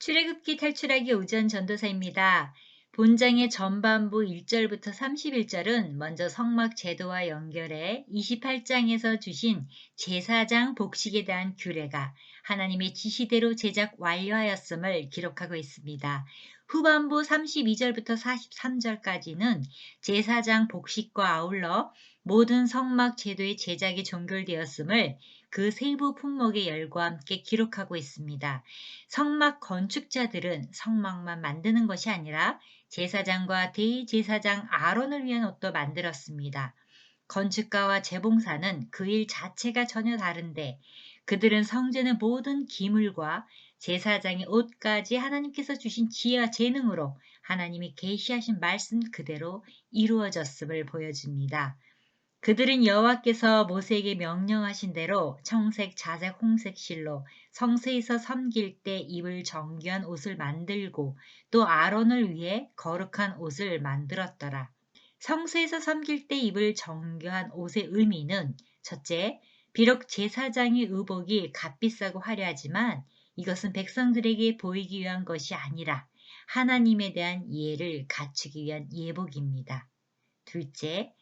출애굽기 탈출하기 오전 전도사입니다. 본장의 전반부 1절부터 31절은 먼저 성막 제도와 연결해 28장에서 주신 제사장 복식에 대한 규례가 하나님의 지시대로 제작 완료하였음을 기록하고 있습니다. 후반부 32절부터 43절까지는 제사장 복식과 아울러 모든 성막 제도의 제작이 종결되었음을 그 세부 품목의 열과 함께 기록하고 있습니다. 성막 건축자들은 성막만 만드는 것이 아니라 제사장과 대제사장 아론을 위한 옷도 만들었습니다. 건축가와 재봉사는 그 일 자체가 전혀 다른데 그들은 성전의 모든 기물과 제사장의 옷까지 하나님께서 주신 지혜와 재능으로 하나님이 계시하신 말씀 그대로 이루어졌음을 보여줍니다. 그들은 여호와께서 모세에게 명령하신 대로 청색, 자색, 홍색 실로 성소에서 섬길 때 입을 정결한 옷을 만들고 또 아론을 위해 거룩한 옷을 만들었더라. 성소에서 섬길 때 입을 정결한 옷의 의미는 첫째, 비록 제사장의 의복이 값비싸고 화려하지만 이것은 백성들에게 보이기 위한 것이 아니라 하나님에 대한 이해를 갖추기 위한 예복입니다. 둘째,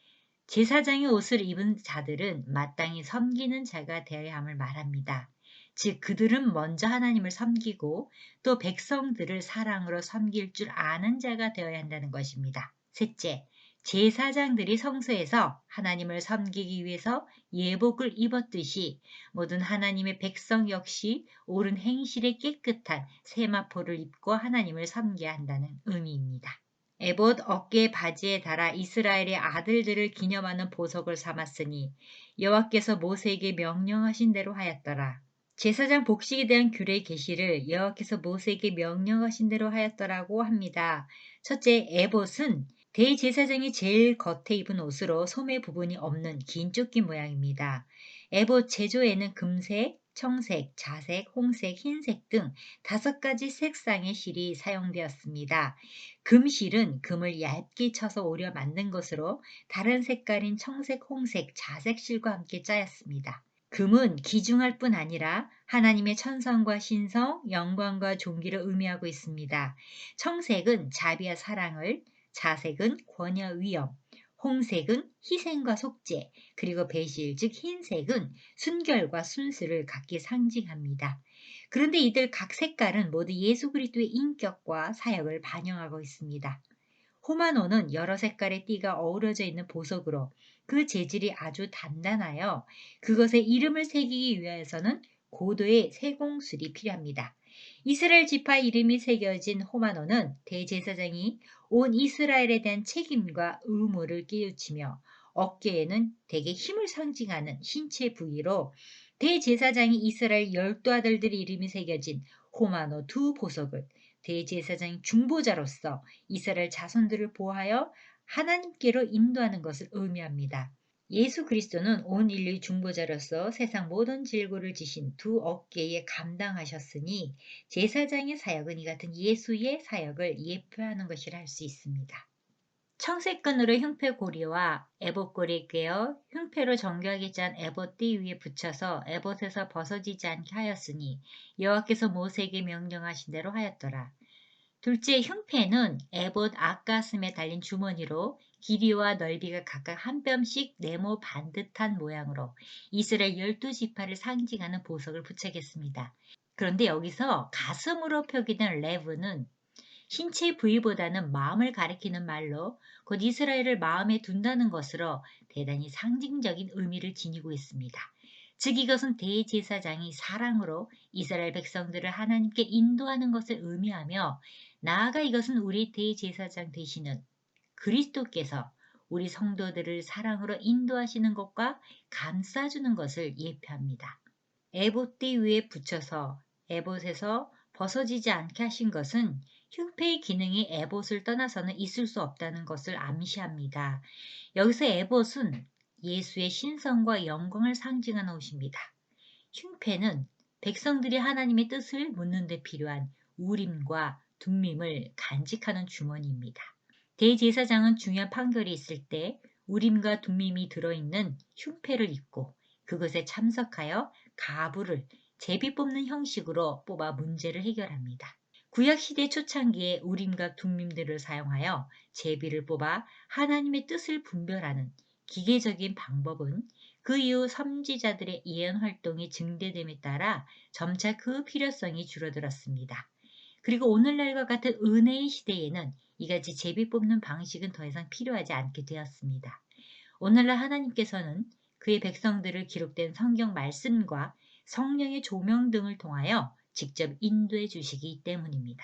제사장의 옷을 입은 자들은 마땅히 섬기는 자가 되어야 함을 말합니다. 즉 그들은 먼저 하나님을 섬기고 또 백성들을 사랑으로 섬길 줄 아는 자가 되어야 한다는 것입니다. 셋째, 제사장들이 성소에서 하나님을 섬기기 위해서 예복을 입었듯이 모든 하나님의 백성 역시 옳은 행실에 깨끗한 세마포를 입고 하나님을 섬겨야 한다는 의미입니다. 에봇 어깨 바지에 달아 이스라엘의 아들들을 기념하는 보석을 삼았으니 여호와께서 모세에게 명령하신 대로 하였더라. 제사장 복식에 대한 규례의 계시를 여호와께서 모세에게 명령하신 대로 하였더라고 합니다. 첫째, 에봇은 대제사장이 제일 겉에 입은 옷으로 소매 부분이 없는 긴 조끼 모양입니다. 에봇 제조에는 금색, 청색, 자색, 홍색, 흰색 등 5가지 색상의 실이 사용되었습니다. 금실은 금을 얇게 쳐서 오려 만든 것으로 다른 색깔인 청색, 홍색, 자색 실과 함께 짜였습니다. 금은 귀중할 뿐 아니라 하나님의 천성과 신성, 영광과 존귀를 의미하고 있습니다. 청색은 자비와 사랑을, 자색은 권위와 위엄, 홍색은 희생과 속죄, 그리고 배실, 즉 흰색은 순결과 순수를 각기 상징합니다. 그런데 이들 각 색깔은 모두 예수 그리스도의 인격과 사역을 반영하고 있습니다. 호마노는 여러 색깔의 띠가 어우러져 있는 보석으로 그 재질이 아주 단단하여 그것에 이름을 새기기 위해서는 고도의 세공술이 필요합니다. 이스라엘 지파 이름이 새겨진 호마노는 대제사장이 온 이스라엘에 대한 책임과 의무를 깨우치며 어깨에는 대개 힘을 상징하는 신체 부위로 대제사장이 이스라엘 12아들들의 이름이 새겨진 호마노 2보석을 대제사장 중보자로서 이스라엘 자손들을 보호하여 하나님께로 인도하는 것을 의미합니다. 예수 그리스도는 온 인류의 중보자로서 세상 모든 질고를 지신 2어깨에 감당하셨으니 제사장의 사역은 이 같은 예수의 사역을 예표하는 것이라 할 수 있습니다. 청색끈으로 흉패고리와 에봇고리에 꿰어 흉패로 정교하게 짠 에봇띠 위에 붙여서 에봇에서 벗어지지 않게 하였으니 여호와께서 모세에게 명령하신 대로 하였더라. 둘째, 흉패는 에봇 앞가슴에 달린 주머니로 길이와 넓이가 각각 한 뼘씩 네모 반듯한 모양으로 이스라엘 12지파를 상징하는 보석을 붙이겠습니다. 그런데 여기서 가슴으로 표기된 레브는 신체 부위보다는 마음을 가리키는 말로 곧 이스라엘을 마음에 둔다는 것으로 대단히 상징적인 의미를 지니고 있습니다. 즉 이것은 대제사장이 사랑으로 이스라엘 백성들을 하나님께 인도하는 것을 의미하며 나아가 이것은 우리 대제사장 되시는 그리스도께서 우리 성도들을 사랑으로 인도하시는 것과 감싸주는 것을 예표합니다. 에봇띠 위에 붙여서 에봇에서 벗어지지 않게 하신 것은 흉패의 기능이 에봇을 떠나서는 있을 수 없다는 것을 암시합니다. 여기서 에봇은 예수의 신성과 영광을 상징하는 옷입니다. 흉패는 백성들이 하나님의 뜻을 묻는 데 필요한 우림과 둠밈을 간직하는 주머니입니다. 대제사장은 중요한 판결이 있을 때 우림과 둠밈이 들어있는 흉패를 입고 그것에 참석하여 가부를 제비 뽑는 형식으로 뽑아 문제를 해결합니다. 구약시대 초창기에 우림과 둠밈들을 사용하여 제비를 뽑아 하나님의 뜻을 분별하는 기계적인 방법은 그 이후 선지자들의 예언 활동이 증대됨에 따라 점차 그 필요성이 줄어들었습니다. 그리고 오늘날과 같은 은혜의 시대에는 이같이 제비 뽑는 방식은 더 이상 필요하지 않게 되었습니다. 오늘날 하나님께서는 그의 백성들을 기록된 성경 말씀과 성령의 조명 등을 통하여 직접 인도해 주시기 때문입니다.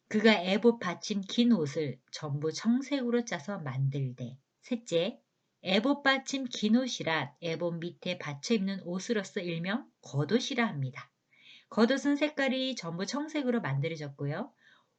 그가 애봇 받침 긴 옷을 전부 청색으로 짜서 만들되. 셋째, 애봇 받침 긴 옷이란 애봇 밑에 받쳐 입는 옷으로서 일명 겉옷이라 합니다. 겉옷은 색깔이 전부 청색으로 만들어졌고요.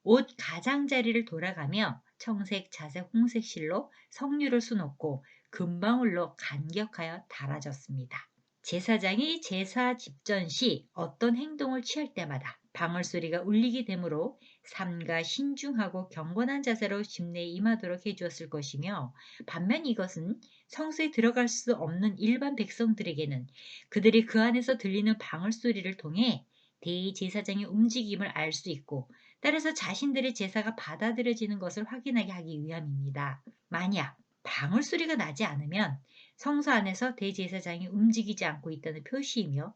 옷 가장자리를 돌아가며 청색, 자색, 홍색 실로 석류를 수놓고 금방울로 간격하여 달아졌습니다. 제사장이 제사 집전 시 어떤 행동을 취할 때마다 방울소리가 울리게 되므로 삼가 신중하고 경건한 자세로 집내에 임하도록 해주었을 것이며, 반면 이것은 성소에 들어갈 수 없는 일반 백성들에게는 그들이 그 안에서 들리는 방울소리를 통해 대제사장의 움직임을 알 수 있고, 따라서 자신들의 제사가 받아들여지는 것을 확인하게 하기 위함입니다. 만약 방울소리가 나지 않으면 성소 안에서 대제사장이 움직이지 않고 있다는 표시이며,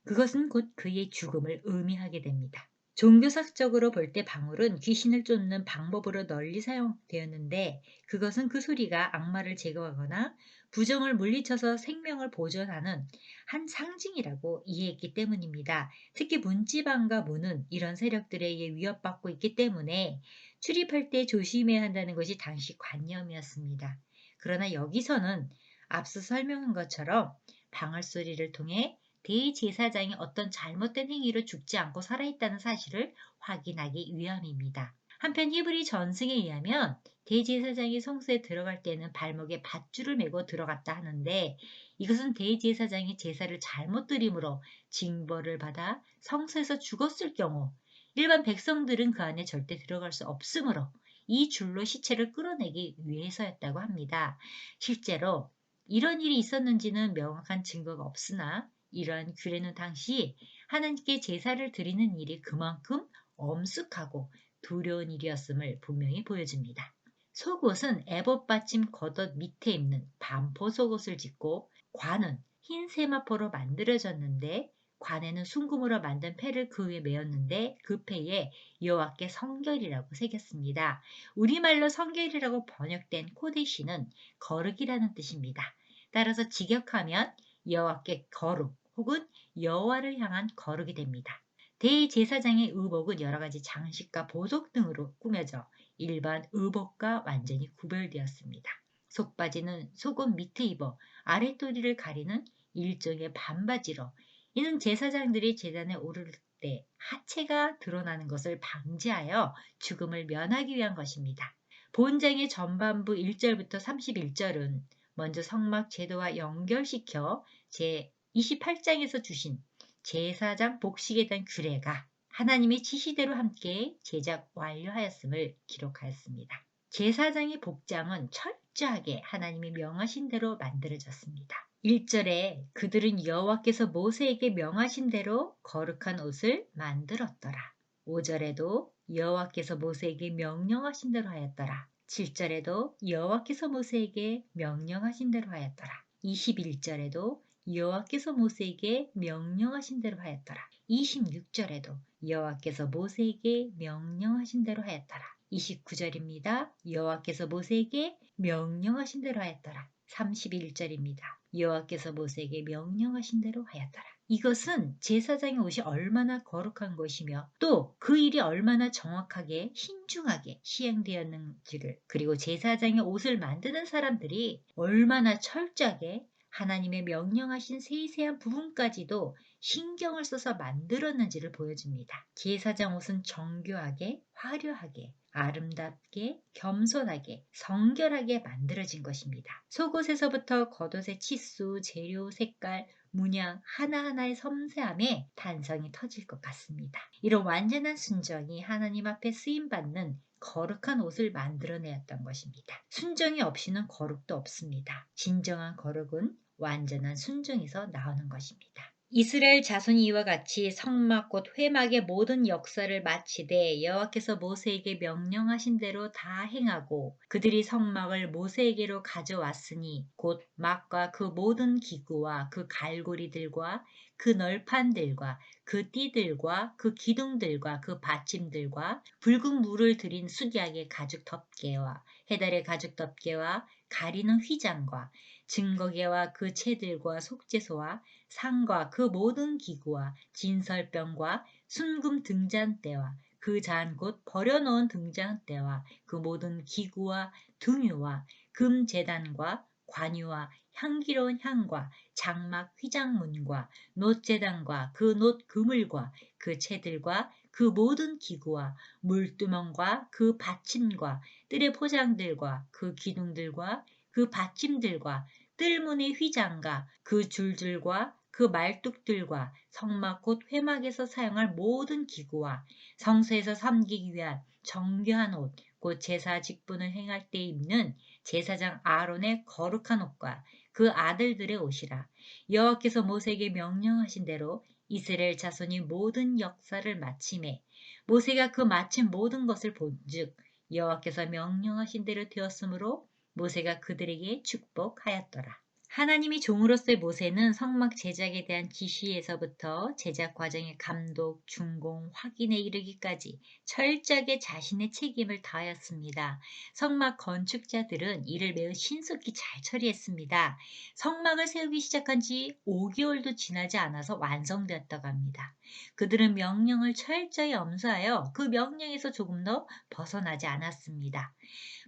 그것은 곧 그의 죽음을 의미하게 됩니다. 종교학적으로 볼 때 방울은 귀신을 쫓는 방법으로 널리 사용되었는데, 그것은 그 소리가 악마를 제거하거나 부정을 물리쳐서 생명을 보존하는 한 상징이라고 이해했기 때문입니다. 특히 문지방과 문은 이런 세력들에 의해 위협받고 있기 때문에 출입할 때 조심해야 한다는 것이 당시 관념이었습니다. 그러나 여기서는 앞서 설명한 것처럼 방울소리를 통해 대제사장이 어떤 잘못된 행위로 죽지 않고 살아있다는 사실을 확인하기 위함입니다. 한편 히브리 전승에 의하면 대제사장이 성소에 들어갈 때는 발목에 밧줄을 메고 들어갔다 하는데, 이것은 대제사장이 제사를 잘못 드림으로 징벌을 받아 성소에서 죽었을 경우 일반 백성들은 그 안에 절대 들어갈 수 없으므로 이 줄로 시체를 끌어내기 위해서였다고 합니다. 실제로 이런 일이 있었는지는 명확한 증거가 없으나, 이러한 규례는 당시 하나님께 제사를 드리는 일이 그만큼 엄숙하고 두려운 일이었음을 분명히 보여줍니다. 속옷은 에봇 받침 겉옷 밑에 입는 반포 속옷을 짓고, 관은 흰 세마포로 만들어졌는데, 관에는 순금으로 만든 패를 그 위에 메었는데, 그 패에 여호와께 성결이라고 새겼습니다. 우리말로 성결이라고 번역된 코데시는 거룩이라는 뜻입니다. 따라서 직역하면 여호와께 거룩 혹은 여호와를 향한 거룩이 됩니다. 대제사장의 의복은 여러 가지 장식과 보석 등으로 꾸며져 일반 의복과 완전히 구별되었습니다. 속바지는 속옷 밑에 입어 아랫도리를 가리는 일종의 반바지로, 이는 제사장들이 제단에 오를 때 하체가 드러나는 것을 방지하여 죽음을 면하기 위한 것입니다. 본장의 전반부 1절부터 31절은 먼저 성막 제도와 연결시켜 제28장에서 주신 제사장 복식에 대한 규례가 하나님의 지시대로 함께 제작 완료하였음을 기록하였습니다. 제사장의 복장은 철저하게 하나님이 명하신 대로 만들어졌습니다. 1절에 그들은 여호와께서 모세에게 명하신 대로 거룩한 옷을 만들었더라. 5절에도 여호와께서 모세에게 명령하신 대로 하였더라. 7절에도 여호와께서 모세에게 명령하신 대로 하였더라. 21절에도 여호와께서 모세에게 명령하신 대로 하였더라. 26절에도 여호와께서 모세에게 명령하신 대로 하였더라. 29절입니다. 여호와께서 모세에게 명령하신 대로 하였더라. 31절입니다. 여호와께서 모세에게 명령하신 대로 하였더라. 이것은 제사장의 옷이 얼마나 거룩한 것이며 또 그 일이 얼마나 정확하게 신중하게 시행되었는지를, 그리고 제사장의 옷을 만드는 사람들이 얼마나 철저하게 하나님의 명령하신 세세한 부분까지도 신경을 써서 만들었는지를 보여줍니다. 제사장 옷은 정교하게, 화려하게, 아름답게, 겸손하게, 성결하게 만들어진 것입니다. 속옷에서부터 겉옷의 치수, 재료, 색깔, 문양 하나하나의 섬세함에 탄성이 터질 것 같습니다. 이런 완전한 순정이 하나님 앞에 쓰임받는 거룩한 옷을 만들어내었던 것입니다. 순정이 없이는 거룩도 없습니다. 진정한 거룩은 완전한 순종에서 나오는 것입니다. 이스라엘 자손이 이와 같이 성막 곧 회막의 모든 역사를 마치되 여호와께서 모세에게 명령하신 대로 다 행하고 그들이 성막을 모세에게로 가져왔으니 곧 막과 그 모든 기구와 그 갈고리들과 그 널판들과 그 띠들과 그 기둥들과 그 받침들과 붉은 물을 들인 수디악의 가죽 덮개와 해달의 가죽 덮개와 가리는 휘장과 증거개와 그 채들과 속죄소와 상과 그 모든 기구와 진설병과 순금 등잔대와 그 잔 곧 버려놓은 등잔대와 그 모든 기구와 등유와 금제단과 관유와 향기로운 향과 장막 휘장문과 놋제단과 그 놋 그물과 그 채들과 그 모든 기구와 물두멍과 그 받침과 뜰의 포장들과 그 기둥들과 그 받침들과 뜰문의 휘장과 그 줄들과 그 말뚝들과 성막 곧 회막에서 사용할 모든 기구와 성소에서 섬기기 위한 정교한 옷, 곧 제사 직분을 행할 때 입는 제사장 아론의 거룩한 옷과 그 아들들의 옷이라. 여호와께서 모세에게 명령하신 대로 이스라엘 자손이 모든 역사를 마침에 모세가 그 마친 모든 것을 본즉 여호와께서 명령하신 대로 되었으므로 모세가 그들에게 축복하였더라. 하나님이 종으로서의 모세는 성막 제작에 대한 지시에서부터 제작 과정의 감독, 준공, 확인에 이르기까지 철저하게 자신의 책임을 다하였습니다. 성막 건축자들은 이를 매우 신속히 잘 처리했습니다. 성막을 세우기 시작한 지 5개월도 지나지 않아서 완성되었다고 합니다. 그들은 명령을 철저히 엄수하여 그 명령에서 조금 더 벗어나지 않았습니다.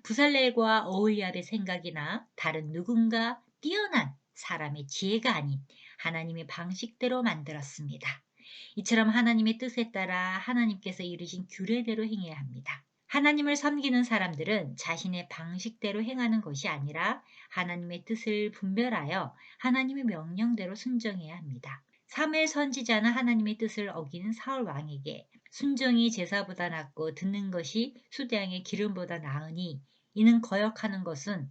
부살렐과 오홀리압의 생각이나 다른 누군가 뛰어난 사람의 지혜가 아닌 하나님의 방식대로 만들었습니다. 이처럼 하나님의 뜻에 따라 하나님께서 이루신 규례대로 행해야 합니다. 하나님을 섬기는 사람들은 자신의 방식대로 행하는 것이 아니라 하나님의 뜻을 분별하여 하나님의 명령대로 순종해야 합니다. 사무엘 선지자는 하나님의 뜻을 어기는 사울 왕에게 순종이 제사보다 낫고 듣는 것이 수대양의 기름보다 나으니 이는 거역하는 것은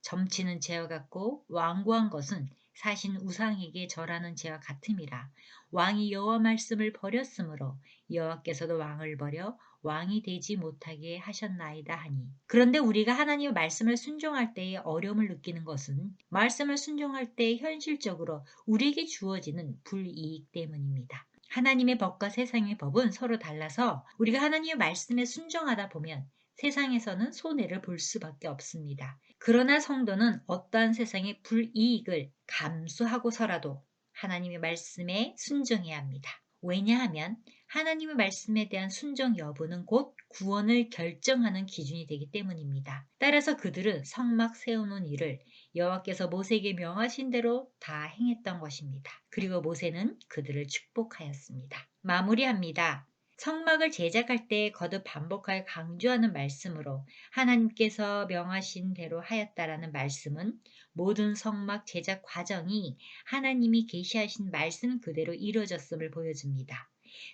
점치는 죄와 같고 완고한 것은 사신 우상에게 절하는 죄와 같음이라. 왕이 여호와 말씀을 버렸으므로 여호와께서도 왕을 버려 왕이 되지 못하게 하셨나이다 하니. 그런데 우리가 하나님의 말씀을 순종할 때에 어려움을 느끼는 것은 말씀을 순종할 때 현실적으로 우리에게 주어지는 불이익 때문입니다. 하나님의 법과 세상의 법은 서로 달라서 우리가 하나님의 말씀에 순종하다 보면 세상에서는 손해를 볼 수밖에 없습니다. 그러나 성도는 어떠한 세상의 불이익을 감수하고서라도 하나님의 말씀에 순종해야 합니다. 왜냐하면 하나님의 말씀에 대한 순종 여부는 곧 구원을 결정하는 기준이 되기 때문입니다. 따라서 그들은 성막 세우는 일을 여호와께서 모세에게 명하신 대로 다 행했던 것입니다. 그리고 모세는 그들을 축복하였습니다. 마무리합니다. 성막을 제작할 때 거듭 반복하여 강조하는 말씀으로 하나님께서 명하신 대로 하였다라는 말씀은 모든 성막 제작 과정이 하나님이 계시하신 말씀 그대로 이루어졌음을 보여줍니다.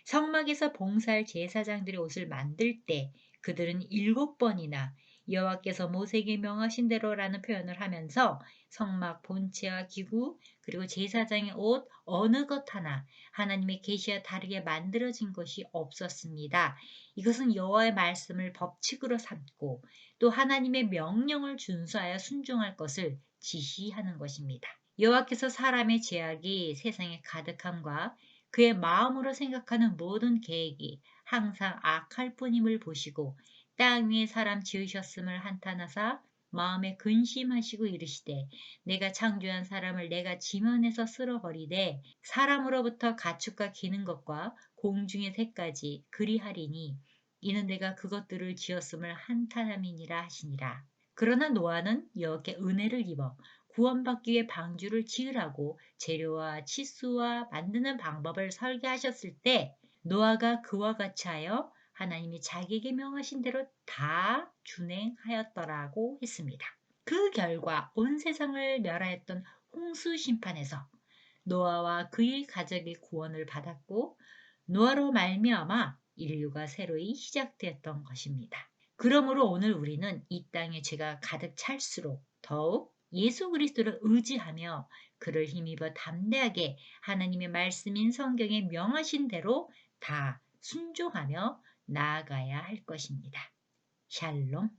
성막에서 봉사할 제사장들의 옷을 만들 때 그들은 7번이나 여호와께서 모세에게 명하신 대로라는 표현을 하면서 성막 본체와 기구 그리고 제사장의 옷 어느 것 하나 하나님의 계시와 다르게 만들어진 것이 없었습니다. 이것은 여호와의 말씀을 법칙으로 삼고 또 하나님의 명령을 준수하여 순종할 것을 지시하는 것입니다. 여호와께서 사람의 죄악이 세상에 가득함과 그의 마음으로 생각하는 모든 계획이 항상 악할 뿐임을 보시고 땅 위에 사람 지으셨음을 한탄하사 마음에 근심하시고 이르시되 내가 창조한 사람을 내가 지면에서 쓸어버리되 사람으로부터 가축과 기는 것과 공중의 새까지 그리하리니 이는 내가 그것들을 지었음을 한탄함이니라 하시니라. 그러나 노아는 여호와께 은혜를 입어 구원받기 위해 방주를 지으라고 재료와 치수와 만드는 방법을 설계하셨을 때 노아가 그와 같이 하여 하나님이 자기에게 명하신 대로 다 준행하였더라고 했습니다. 그 결과 온 세상을 멸하였던 홍수 심판에서 노아와 그의 가족이 구원을 받았고 노아로 말미암아 인류가 새로이 시작되었던 것입니다. 그러므로 오늘 우리는 이 땅에 죄가 가득 찰수록 더욱 예수 그리스도를 의지하며 그를 힘입어 담대하게 하나님의 말씀인 성경에 명하신 대로 다 순종하며 나아가야 할 것입니다. 샬롬.